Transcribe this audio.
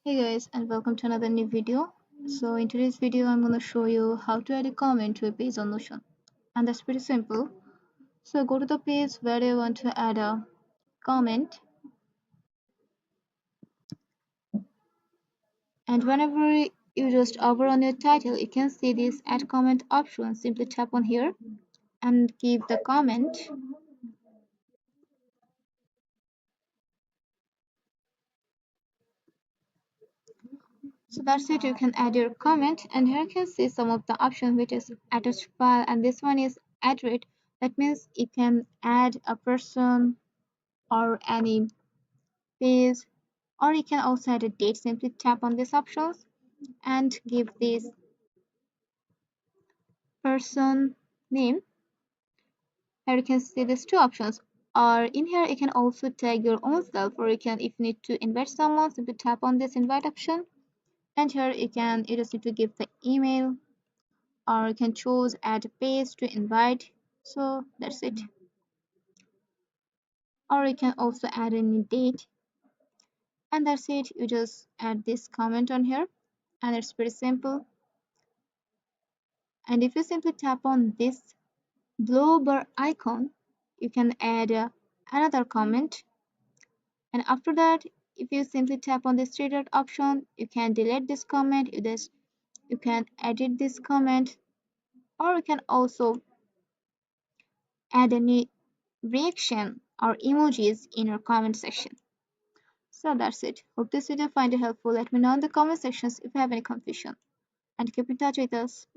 Hey guys, and welcome to another new video. So in today's video I'm going to show you how to add a comment to a page on Notion, and that's pretty simple. So go to the page where you want to add a comment, and whenever you just hover on your title you can see this add comment option. Simply tap on here and give the comment. So that's it, you can add your comment, and here you can see some of the options, which is attached file, and this one is add rate. That means you can add a person or any page, or you can also add a date. Simply tap on these options and give this person name. Here you can see these two options, or in here you can also tag your own self, or you can, if you need to invite someone, simply tap on this invite option, and here you just need to give the email, or you can choose add a page to invite. So that's it, or you can also add any date, and that's it. You just add this comment on here, and it's pretty simple. And if you simply tap on this blue bar icon, you can add another comment, and after that if you simply tap on this three dot option you can delete this comment. You can edit this comment, or you can also add any reaction or emojis in your comment section. So that's it. Hope this video find you helpful. Let me know in the comment sections if you have any confusion, and keep in touch with us.